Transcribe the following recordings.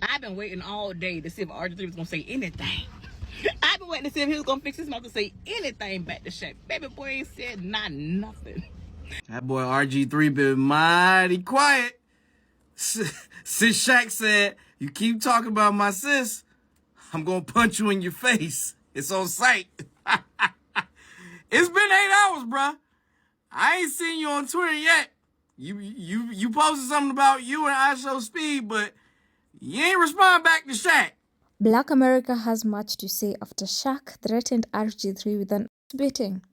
I've been waiting all day to see if RG3 was gonna say anything. I've been waiting to see if he was gonna fix his mouth to say anything back to Shaq. Baby boy ain't said nothing. That boy RG3 been mighty quiet. Since Shaq said, "You keep talking about my sis, I'm gonna punch you in your face." It's on sight. It's been 8 hours, bruh. I ain't seen you on Twitter yet. You posted something about you and I Show Speed, but you ain't respond back to Shaq. Black America has much to say after Shaq threatened RG3 with an beating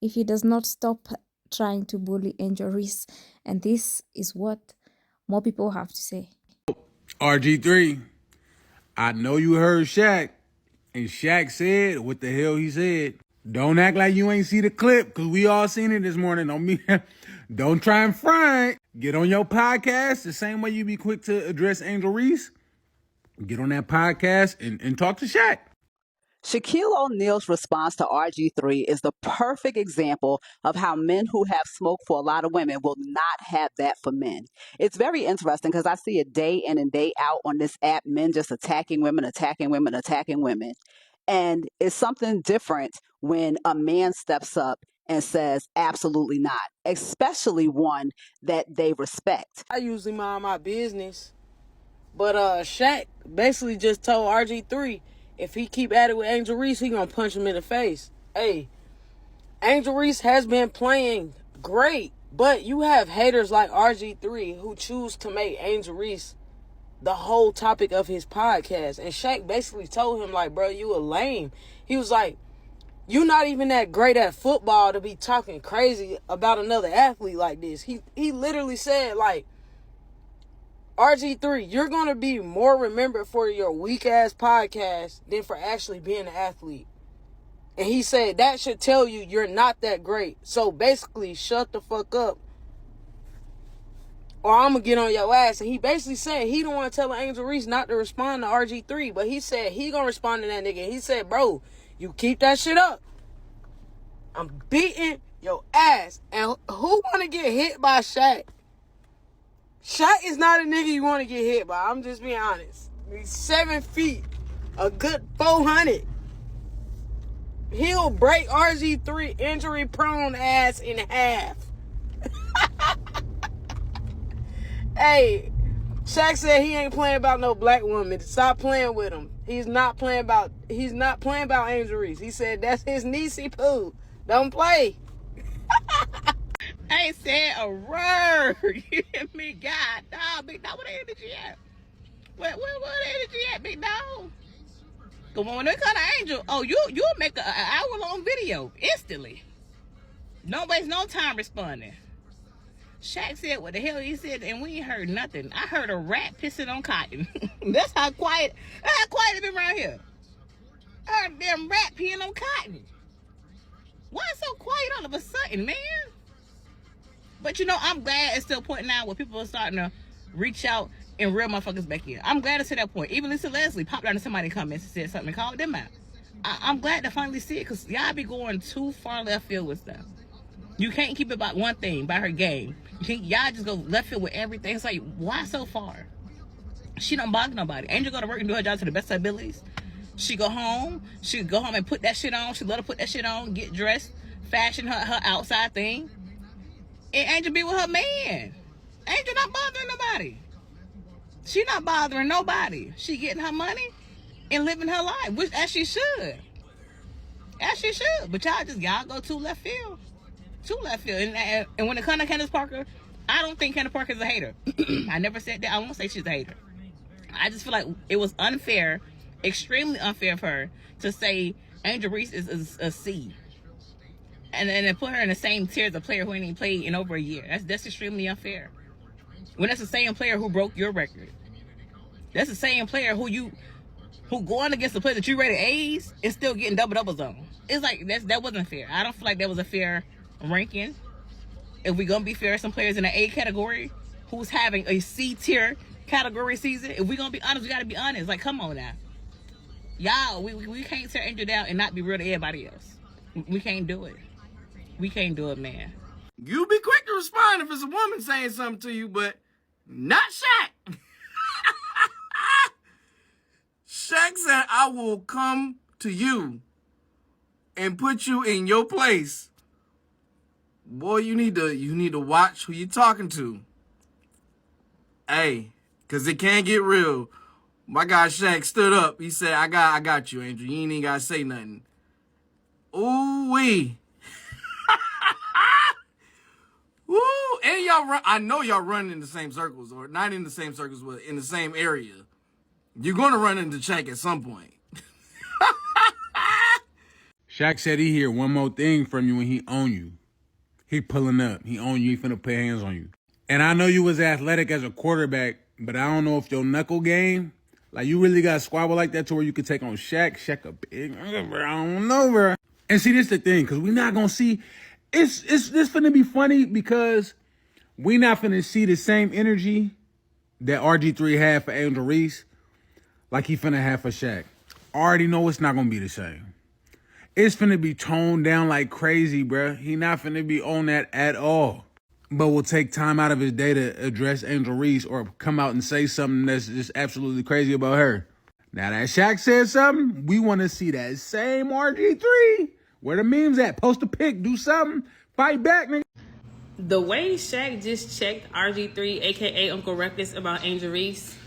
if he does not stop trying to bully Angel Reese. And this is what more people have to say. RG3, I know you heard Shaq, and Shaq said what the hell he said. Don't act like you ain't see the clip, because we all seen it this morning. Don't try and front. Get on your podcast the same way you be quick to address Angel Reese. Get on that podcast and talk to Shaq. Shaquille O'Neal's response to RG3 is the perfect example of how men who have smoked for a lot of women will not have that for men. It's very interesting because I see it day in and day out on this app, men just attacking women. And it's something different when a man steps up and says, absolutely not, especially one that they respect. I usually mind my business, but Shaq basically just told RG3 if he keep at it with Angel Reese, he gonna punch him in the face. Hey, Angel Reese has been playing great, but you have haters like RG3 who choose to make Angel Reese the whole topic of his podcast. And Shaq basically told him, like, bro, you a lame. He was like, you not even that great at football to be talking crazy about another athlete like this. He literally said, like, RG3, you're going to be more remembered for your weak-ass podcast than for actually being an athlete. And he said that should tell you you're not that great. So basically, shut the fuck up, or I'm going to get on your ass. And he basically said he don't want to tell Angel Reese not to respond to RG3, but he said he going to respond to that nigga. He said, bro, you keep that shit up, I'm beating your ass. And who want to get hit by Shaq? Shaq is not a nigga you want to get hit by. I'm just being honest. He's 7 feet, a good 400. He'll break RG3 injury-prone ass in half. Hey, Shaq said he ain't playing about no black woman. Stop playing with him. He's not playing about Angel Reese. He said that's his niecey poo. Don't play. I ain't said a word. You hear me? God, dog, big dog, what the energy at? What energy at, big dog? Come on, when it comes to Angel, oh, you'll make an hour-long video instantly. Don't waste no time responding. Shaq said what the hell he said, and we ain't heard nothing. I heard a rat pissing on cotton. That's how quiet it been around here. I heard a damn rat peeing on cotton. Why so quiet all of a sudden, man? But you know, I'm glad it's still a point now where people are starting to reach out and real motherfuckers back in. I'm glad to see that point. Even Lisa Leslie popped out in somebody's comments and said something and called them out. I'm glad to finally see it, because y'all be going too far left field with stuff. You can't keep it about one thing, about her game. Y'all just go left field with everything. It's like, why so far? She don't bother nobody. Angel go to work and do her job to the best of her abilities. She go home and put that shit on. She let her put that shit on, get dressed, fashion her outside thing. And Angel be with her man. Angel not bothering nobody. She not bothering nobody. She getting her money and living her life, which as she should. As she should. But y'all go too left field. Too left field. And when it comes to Candace Parker, I don't think Candace Parker is a hater. I never said that. I won't say she's a hater. I just feel like it was unfair, extremely unfair for her to say Angel Reese is a C. And then put her in the same tier as a player who ain't even played in over a year. That's extremely unfair. When that's the same player who broke your record. That's the same player who going against the player that you rated A's and still getting double-doubles on. It's like, that wasn't fair. I don't feel like that was a fair ranking. If we're going to be fair, some players in the A category who's having a C tier category season, if we're going to be honest, we got to be honest. Like, come on now. Y'all, we can't tear Angel down and not be real to everybody else. We can't do it. We can't do it, man. You be quick to respond if it's a woman saying something to you, but not Shaq. Shaq said, I will come to you and put you in your place. Boy, you need to watch who you're talking to. Hey, cause it can't get real. My guy Shaq stood up. He said, I got you, Angel. You ain't even gotta say nothing. Ooh-wee. Woo! And y'all run, I know y'all run in the same circles, or not in the same circles, but in the same area. You're gonna run into Shaq at some point. Shaq said he hear one more thing from you when he own you. He pulling up. He own you. He finna put hands on you. And I know you was athletic as a quarterback, but I don't know if your knuckle game, like you really got squabble like that to where you could take on Shaq. Shaq a big, I don't know, bro. And see, this the thing, because we not gonna see, it's this finna be funny because we not finna see the same energy that RG3 had for Angel Reese like he finna have for Shaq. I already know it's not gonna be the same. It's finna be toned down like crazy, bruh. He not finna be on that at all. But will take time out of his day to address Angel Reese or come out and say something that's just absolutely crazy about her. Now that Shaq said something, we want to see that same RG3. Where the memes at? Post a pic, do something, fight back, nigga. The way Shaq just checked RG3, aka Uncle Ruckus, about Angel Reese,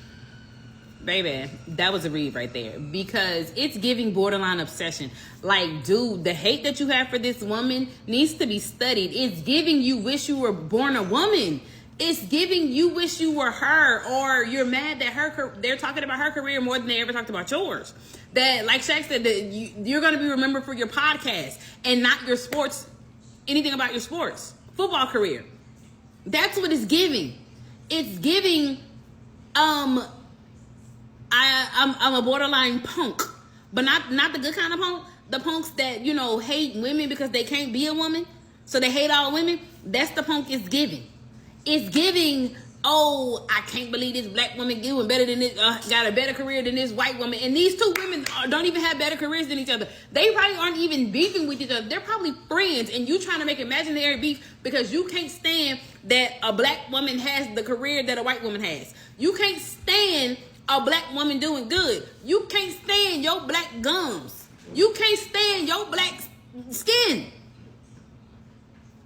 baby, that was a read right there. Because it's giving borderline obsession. Like, dude, the hate that you have for this woman needs to be studied. It's giving you wish you were born a woman. It's giving you wish you were her, or you're mad that they're talking about her career more than they ever talked about yours. That, like Shaq said, that you're going to be remembered for your podcast and not your sports, anything about your sports, football career. That's what it's giving. It's giving, I'm a borderline punk, but not the good kind of punk. The punks that, you know, hate women because they can't be a woman, so they hate all women. That's the punk it's giving. It's giving, oh, I can't believe this black woman doing better than this, got a better career than this white woman. And these two women don't even have better careers than each other. They probably aren't even beefing with each other. They're probably friends, and you trying to make imaginary beef because you can't stand that a black woman has the career that a white woman has. You can't stand a black woman doing good. You can't stand your black gums. You can't stand your black skin.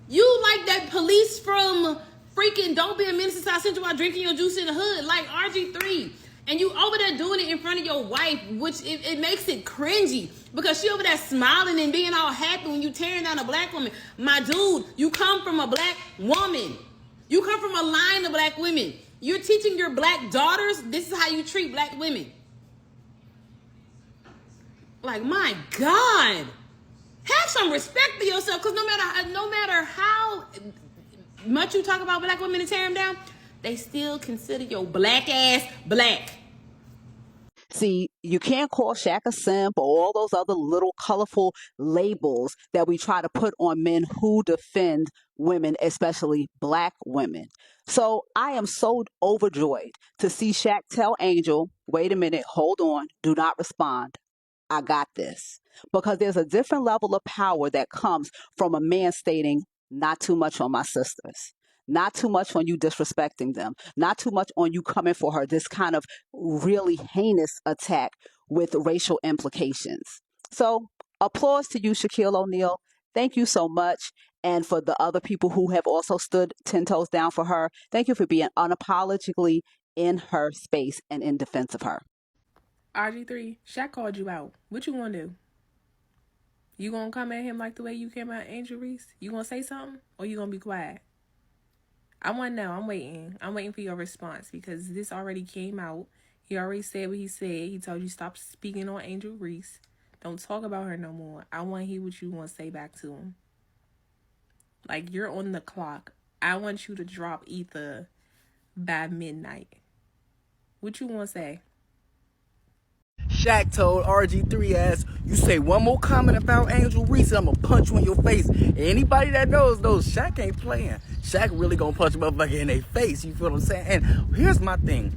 You like that police from freaking Don't Be a Menace to South Central while drinking your juice in the hood, like RG3. And you over there doing it in front of your wife, which it makes it cringy. Because she over there smiling and being all happy when you tearing down a black woman. My dude, you come from a black woman. You come from a line of black women. You're teaching your black daughters, this is how you treat black women. Like, my God. Have some respect for yourself, because no matter how much you talk about black women and tear them down, they still consider your black ass black. See, you can't call Shaq a simp or all those other little colorful labels that we try to put on men who defend women, especially black women. So I am so overjoyed to see Shaq tell Angel, wait a minute, hold on, do not respond. I got this. Because there's a different level of power that comes from a man stating, not too much on my sisters. Not too much on you disrespecting them. Not too much on you coming for her. This kind of really heinous attack with racial implications. So applause to you, Shaquille O'Neal. Thank you so much. And for the other people who have also stood 10 toes down for her, thank you for being unapologetically in her space and in defense of her. RG3, Shaq called you out. What you gonna do? You gonna come at him like the way you came at Angel Reese? You gonna say something, or you gonna be quiet? I wanna know. I'm waiting. I'm waiting for your response, because this already came out. He already said what he said. He told you stop speaking on Angel Reese. Don't talk about her no more. I want to hear what you want to say back to him. Like, you're on the clock. I want you to drop ether by midnight. What you want to say? Shaq told RG3 ass, you say one more comment about Angel Reese, I'm gonna punch you in your face. Anybody that knows Shaq ain't playing. Shaq really gonna punch a motherfucker in their face, you feel what I'm saying? And here's my thing.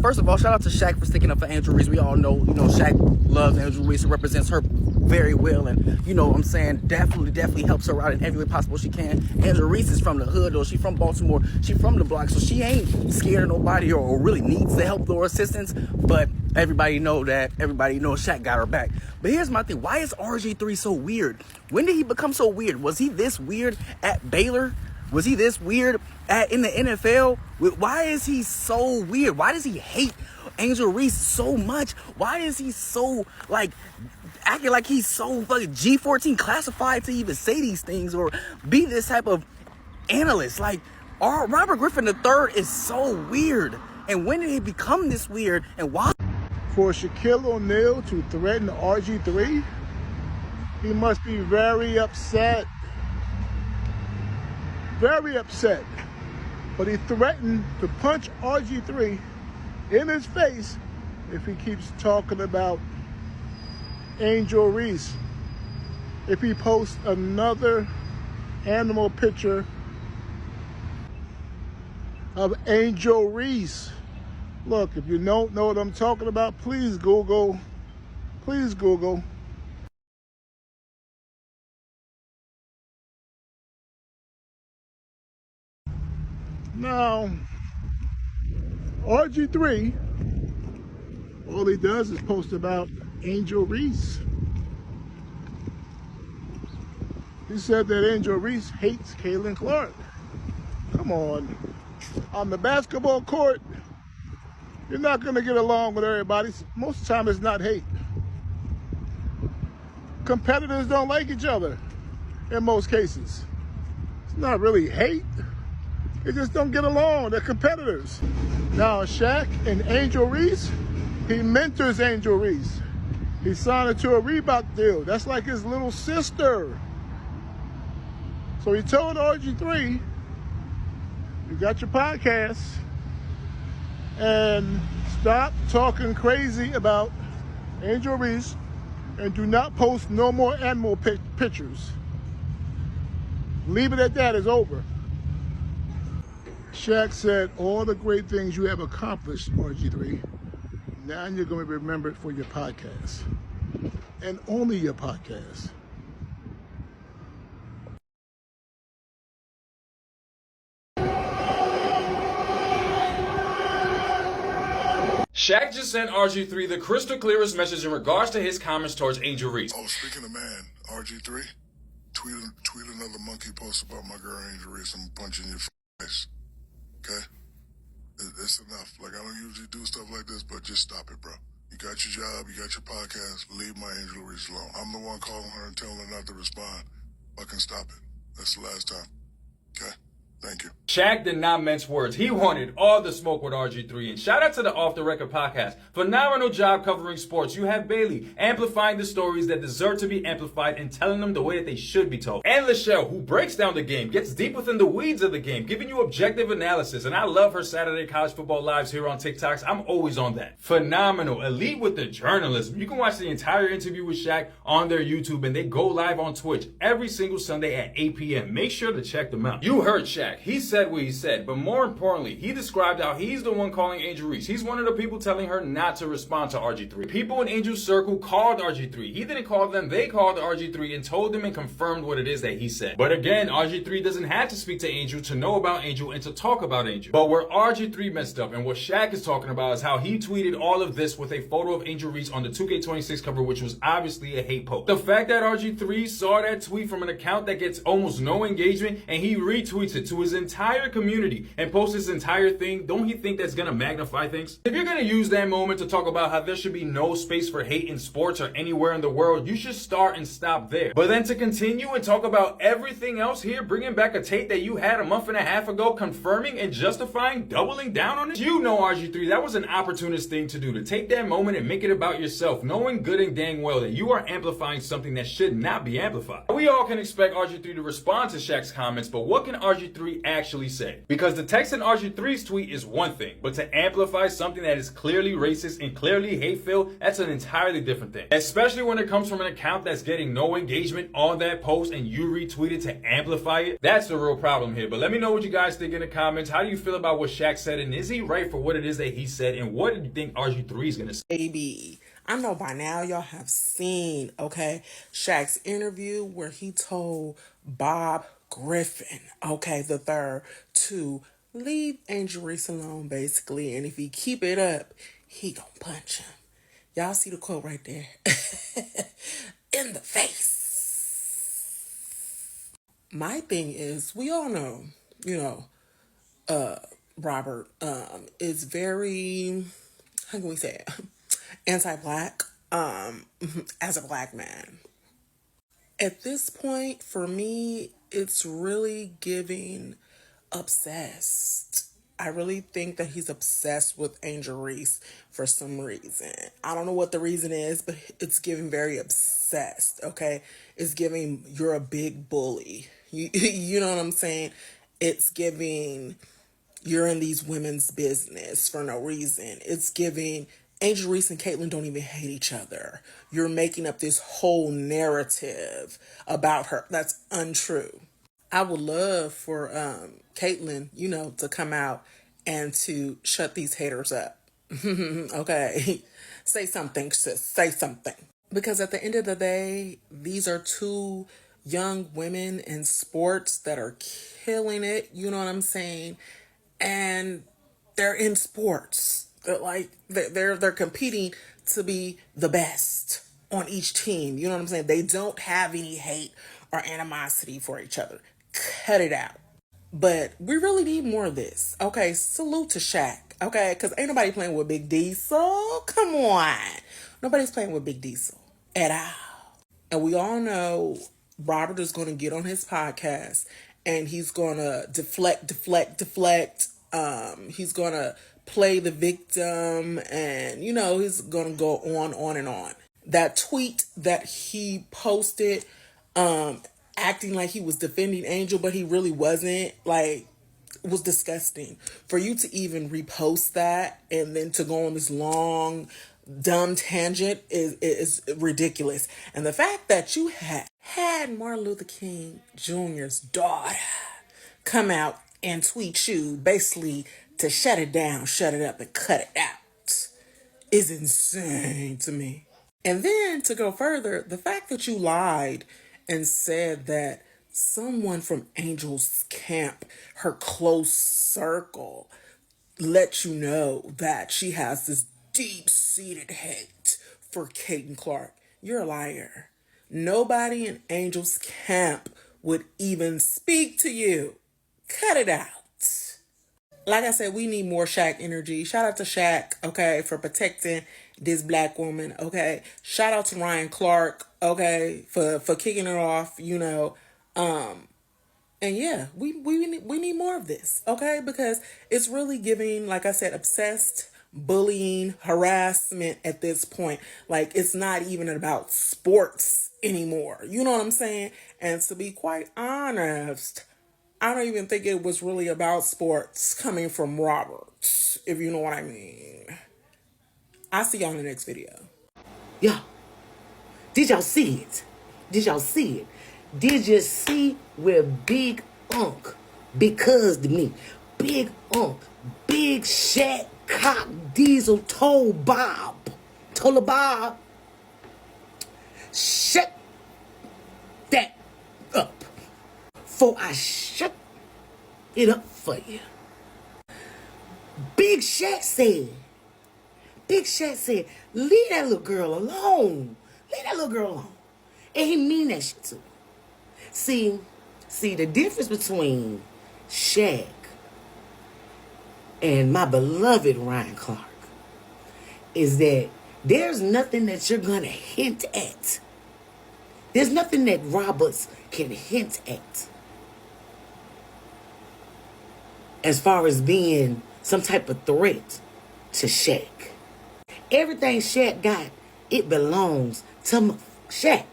First of all, shout out to Shaq for sticking up for Angel Reese. We all know, Shaq loves Angel Reese and represents her very well. And, what I'm saying, definitely helps her out in every way possible she can. Angel Reese is from the hood, though. She's from Baltimore. She's from the block, so she ain't scared of nobody or really needs the help or assistance. But everybody knows Shaq got her back. But here's my thing. Why is RG3 so weird? When did he become so weird? Was he this weird at Baylor? Was he this weird in the NFL? Why is he so weird? Why does he hate Angel Reese so much? Why is he so, acting like he's so fucking G14 classified to even say these things or be this type of analyst? Robert Griffin III is so weird. And when did he become this weird and why? For Shaquille O'Neal to threaten RG3, he must be very upset. Very upset. But he threatened to punch RG3 in his face if he keeps talking about Angel Reese. If he posts another animal picture of Angel Reese. Look, if you don't know what I'm talking about, please Google. Please Google. Now, RG3, all he does is post about Angel Reese. He said that Angel Reese hates Caitlin Clark. Come on. On the basketball court, you're not going to get along with everybody. Most of the time, it's not hate. Competitors don't like each other in most cases. It's not really hate. They just don't get along. They're competitors. Now, Shaq and Angel Reese, he mentors Angel Reese. He signed her to a Reebok deal. That's like his little sister. So he told RG3, you got your podcast, and stop talking crazy about Angel Reese and do not post no more animal pictures. Leave it at that, it's over. Shaq said, all the great things you have accomplished, RG3, now you're going to be remembered for your podcast. And only your podcast. Shaq just sent RG3 the crystal clearest message in regards to his comments towards Angel Reese. Oh, speaking of man, RG3, tweet another monkey post about my girl Angel Reese. I'm punching your face. Okay? It's enough. I don't usually do stuff like this, but just stop it, bro. You got your job, you got your podcast, leave my Angel Reese alone. I'm the one calling her and telling her not to respond. Fucking stop it. That's the last time. Okay? Thank you. Shaq did not mince words. He wanted all the smoke with RG3. And shout out to the Off the Record podcast. Phenomenal job covering sports. You have Bailey amplifying the stories that deserve to be amplified and telling them the way that they should be told. And Lachelle, who breaks down the game, gets deep within the weeds of the game, giving you objective analysis. And I love her Saturday College Football Lives here on TikToks. I'm always on that. Phenomenal. Elite with the journalism. You can watch the entire interview with Shaq on their YouTube, and they go live on Twitch every single Sunday at 8 p.m. Make sure to check them out. You heard Shaq. He said what he said, but more importantly, he described how he's the one calling Angel Reese. He's one of the people telling her not to respond to RG3. People in Angel's circle called RG3. He didn't call them, they called RG3 and told them and confirmed what it is that he said. But again, RG3 doesn't have to speak to Angel to know about Angel and to talk about Angel. But where RG3 messed up and what Shaq is talking about is how he tweeted all of this with a photo of Angel Reese on the 2K26 cover, which was obviously a hate post. The fact that RG3 saw that tweet from an account that gets almost no engagement and he retweets it to his entire community and post this entire thing, don't he think that's gonna magnify things? If you're gonna use that moment to talk about how there should be no space for hate in sports or anywhere in the world, you should start and stop there. But then to continue and talk about everything else here, bringing back a tape that you had a month and a half ago, confirming and justifying, doubling down on it, you know, RG3, that was an opportunist thing to do, to take that moment and make it about yourself, knowing good and dang well that you are amplifying something that should not be amplified. We all can expect RG3 to respond to Shaq's comments, but what can RG3 RG3 actually said. Because the text in RG3's tweet is one thing, but to amplify something that is clearly racist and clearly hate-filled, that's an entirely different thing. Especially when it comes from an account that's getting no engagement on that post and you retweet it to amplify it. That's the real problem here. But let me know what you guys think in the comments. How do you feel about what Shaq said, and is he right for what it is that he said, and what do you think RG3 is gonna say? Baby, I know by now y'all have seen, okay, Shaq's interview where he told Bob Griffin, okay, the third, to leave Angel Reese alone, basically, and if he keep it up, he gonna punch him. Y'all see the quote right there? In the face. My thing is, we all know, Robert is very, how can we say it, anti-black, as a black man. At this point, for me, it's really giving obsessed. I really think that he's obsessed with Angel Reese for some reason. I don't know what the reason is, but it's giving very obsessed, okay? It's giving, you're a big bully. You know what I'm saying? It's giving, you're in these women's business for no reason. It's giving, Angel Reese and Caitlyn don't even hate each other. You're making up this whole narrative about her that's untrue. I would love for Caitlyn, to come out and to shut these haters up. Okay. Say something, sis. Say something. Because at the end of the day, these are two young women in sports that are killing it. You know what I'm saying? And they're in sports. They're competing to be the best on each team. You know what I'm saying? They don't have any hate or animosity for each other. Cut it out. But we really need more of this. Okay, salute to Shaq. Okay, because ain't nobody playing with Big Diesel. Come on. Nobody's playing with Big Diesel at all. And we all know Robert is going to get on his podcast and he's going to deflect. He's going to play the victim and, he's going to go on and on. That tweet that he posted, acting like he was defending Angel, but he really wasn't, was disgusting. For you to even repost that and then to go on this long, dumb tangent is ridiculous. And the fact that you had Martin Luther King Jr.'s daughter come out and tweet you basically to shut it down, shut it up, and cut it out is insane to me. And then to go further, the fact that you lied and said that someone from Angel's camp, her close circle, let you know that she has this deep-seated hate for Kaden Clark. You're a liar. Nobody in Angel's camp would even speak to you. Cut it out. Like I said, we need more Shaq energy. Shout out to Shaq, okay, for protecting this black woman, okay. Shout out to Ryan Clark, okay, for kicking it off, and yeah, we need more of this, okay, because it's really giving, like I said, obsessed, bullying, harassment at this point. It's not even about sports anymore. You know what I'm saying? And to be quite honest, I don't even think it was really about sports coming from Robert, if you know what I mean. I'll see y'all in the next video. Yo, did y'all see it? Did y'all see it? Did you see where Big Unc, because to me, Big Unc, Big Shaq, Cock Diesel told Bob, shut that up, for I shut it up for you. Big Shaq said, leave that little girl alone. Leave that little girl alone. And he mean that shit too. See, the difference between Shaq and my beloved Ryan Clark is that there's nothing that you're going to hint at. There's nothing that Roberts can hint at as far as being some type of threat to Shaq. Everything Shaq got, it belongs to Shaq.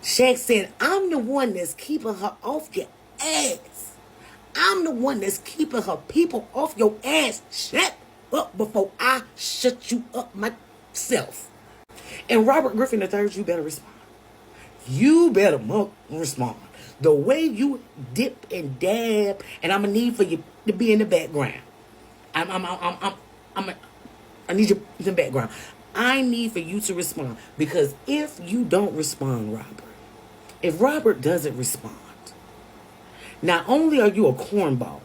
Shaq said, I'm the one that's keeping her off your ass. I'm the one that's keeping her people off your ass. Shut up before I shut you up myself. And Robert Griffin III, you better respond. You better respond. The way you dip and dab, and I'm gonna need for you to be in the background. I need you in the background. I need for you to respond, because if you don't respond, Robert, if Robert doesn't respond, not only are you a cornball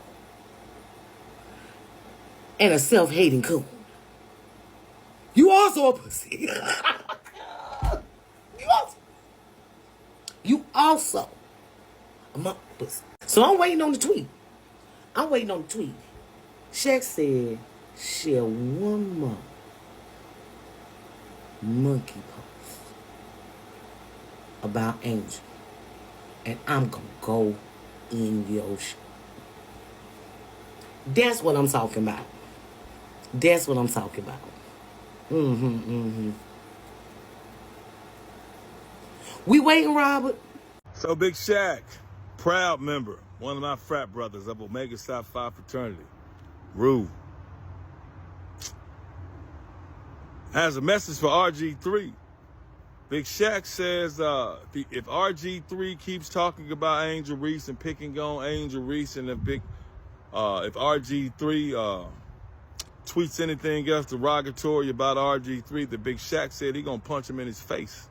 and a self-hating coon, you also a pussy. You also a pussy. So I'm waiting on the tweet. Shaq said, share one more monkey post about Angel, and I'm gonna go in your shit. That's what I'm talking about. We waiting, Robert. So Big Shaq, proud member, one of my frat brothers of Omega Psi Phi fraternity, Rue, has a message for RG3. Big Shaq says if RG3 keeps talking about Angel Reese and picking on Angel Reese, and if RG3 tweets anything else derogatory about RG3, the Big Shaq said he gonna punch him in his face.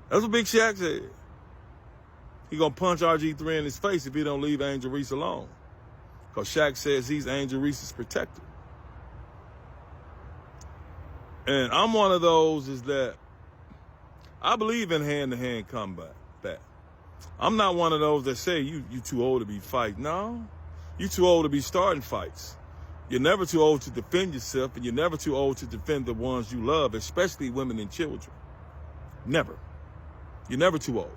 That's what Big Shaq said. He gonna punch RG3 in his face if he don't leave Angel Reese alone. Because Shaq says he's Angel Reese's protector. And I'm one of those is that I believe in hand-to-hand combat. I'm not one of those that say you too old to be fighting. No, you too old to be starting fights. You're never too old to defend yourself, and you're never too old to defend the ones you love, especially women and children. Never. You're never too old.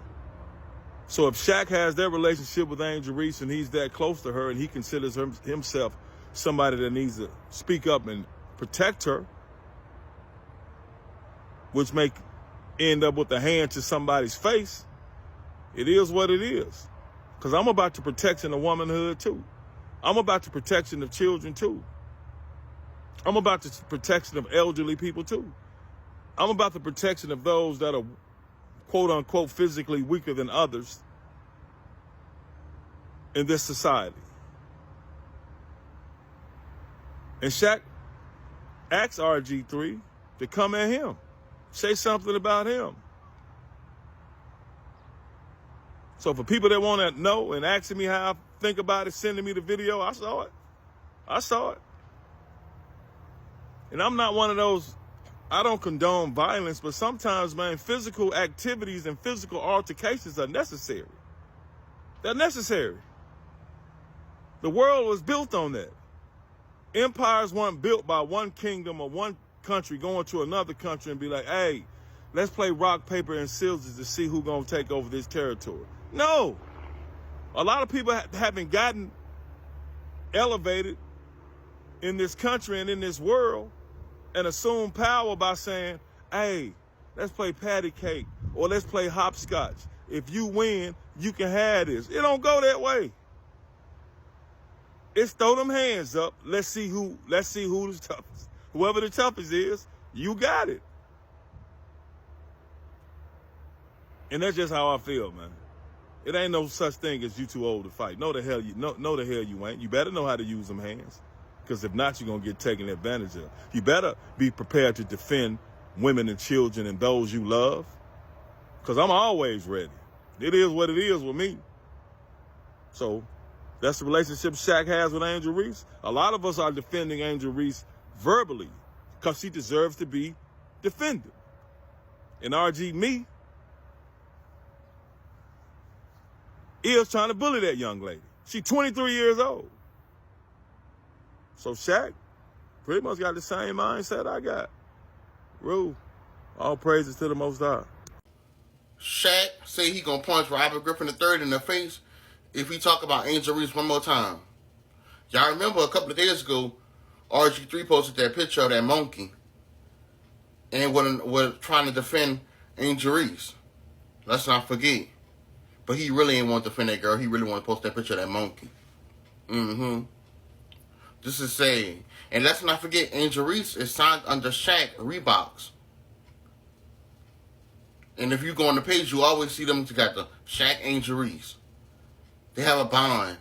So if Shaq has their relationship with Angel Reese and he's that close to her and he considers himself somebody that needs to speak up and protect her, which may end up with a hand to somebody's face, it is what it is. Because I'm about the protection of womanhood too. I'm about the protection of children too. I'm about the protection of elderly people too. I'm about the protection of those that are quote unquote physically weaker than others in this society. And Shaq asked RG3 to come at him, say something about him. So for people that want to know and asking me how I think about it, sending me the video, I saw it. And I'm not one of those, I don't condone violence, but sometimes, man, physical activities and physical altercations are necessary. They're necessary. The world was built on that. Empires weren't built by one kingdom or one country going to another country and be like, hey, let's play rock, paper, and scissors to see who's going to take over this territory. No. A lot of people haven't gotten elevated in this country and in this world and assume power by saying, hey, let's play patty cake or let's play hopscotch. If you win, you can have this. It don't go that way. It's throw them hands up. Let's see who's the toughest. Whoever the toughest is, you got it. And that's just how I feel, man. It ain't no such thing as you too old to fight. No the hell you ain't. You better know how to use them hands. Because if not, you're going to get taken advantage of. You better be prepared to defend women and children and those you love. Because I'm always ready. It is what it is with me. So that's the relationship Shaq has with Angel Reese. A lot of us are defending Angel Reese verbally because she deserves to be defended. And RG, me, is trying to bully that young lady. She's 23 years old. So Shaq pretty much got the same mindset I got. Rule, all praises to the Most High. Shaq say he gonna punch Robert Griffin III in the face if he talk about Angel Reese one more time. Y'all remember a couple of days ago, RG3 posted that picture of that monkey and was trying to defend Angel Reese. Let's not forget. But he really ain't want to defend that girl. He really want to post that picture of that monkey. Mm-hmm. This is saying. And let's not forget, Angel Reese is signed under Shaq Reeboks. And if you go on the page, you always see them together. Shaq, Angel Reese. They have a bond.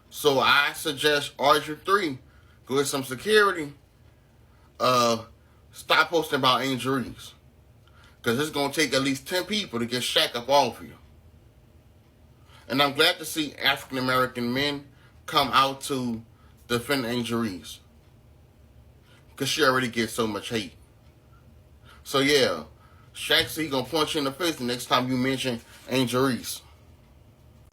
So I suggest RG3 go get some security. Stop posting about Angel Reese. Because it's going to take at least 10 people to get Shaq up off you. And I'm glad to see African American men come out to defend Angel Reese. Because she already gets so much hate. So yeah, Shaq said he going to punch you in the face the next time you mention Angel Reese.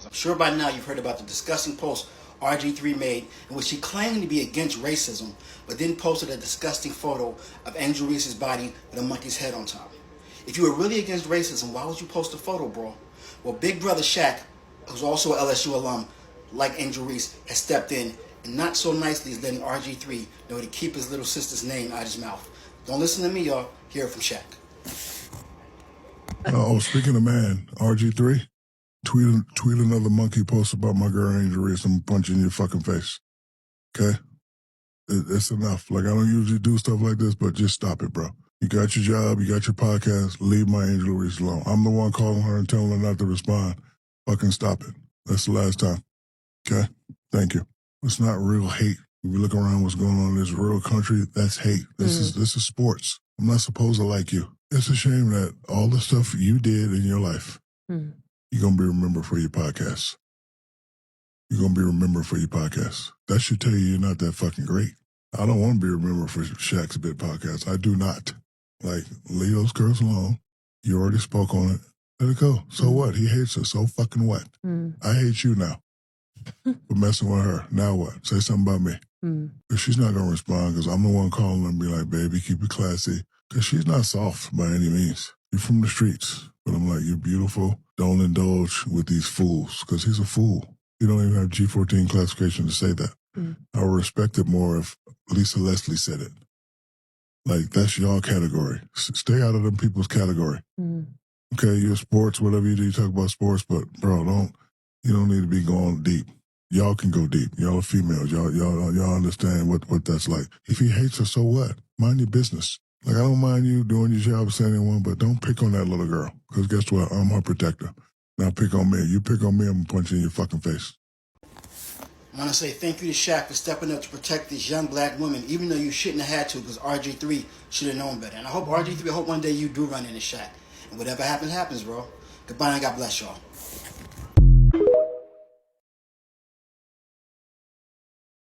I'm sure by now you've heard about the disgusting post RG3 made in which he claimed to be against racism, but then posted a disgusting photo of Angel Reese's body with a monkey's head on top. If you were really against racism, why would you post a photo, bro? Well, big brother Shaq, who's also an LSU alum, like Angel Reese, has stepped in and not so nicely is letting RG3 know to keep his little sister's name out of his mouth. Don't listen to me, y'all. Hear it from Shaq. Speaking of man, RG3, tweet another monkey post about my girl Angel Reese. I'm punching your fucking face. Okay? It's enough. Like, I don't usually do stuff like this, but just stop it, bro. You got your job, you got your podcast, leave my Angel Reese alone. I'm the one calling her and telling her not to respond. Fucking stop it. That's the last time. Okay? Thank you. It's not real hate. If you look around what's going on in this real country, that's hate. This is sports. I'm not supposed to like you. It's a shame that all the stuff you did in your life, you're going to be remembered for your podcast. You're going to be remembered for your podcast. That should tell you you're not that fucking great. I don't want to be remembered for Shaq's Bit podcast. I do not. Like, leave those girls alone. You already spoke on it. Let it go. So what? He hates her. So fucking what? I hate you now for messing with her. Now what? Say something about me. Because she's not going to respond because I'm the one calling her and be like, baby, keep it classy. Because she's not soft by any means. You're from the streets. But I'm like, you're beautiful. Don't indulge with these fools because he's a fool. You don't even have G14 classification to say that. I would respect it more if Lisa Leslie said it. Like, that's your category. Stay out of them people's category. Okay, you're sports, whatever you do, you talk about sports, but bro, you don't need to be going deep. Y'all can go deep. Y'all are females. Y'all understand what that's like. If he hates her, so what? Mind your business. Like, I don't mind you doing your job as anyone, but don't pick on that little girl. Because guess what? I'm her protector. Now pick on me. You pick on me, I'm going to punch you in your fucking face. I want to say thank you to Shaq for stepping up to protect these young black women, even though you shouldn't have had to because RG3 should have known better. And I hope RG3, one day you do run into Shaq. And whatever happens, happens, bro. Goodbye and God bless y'all.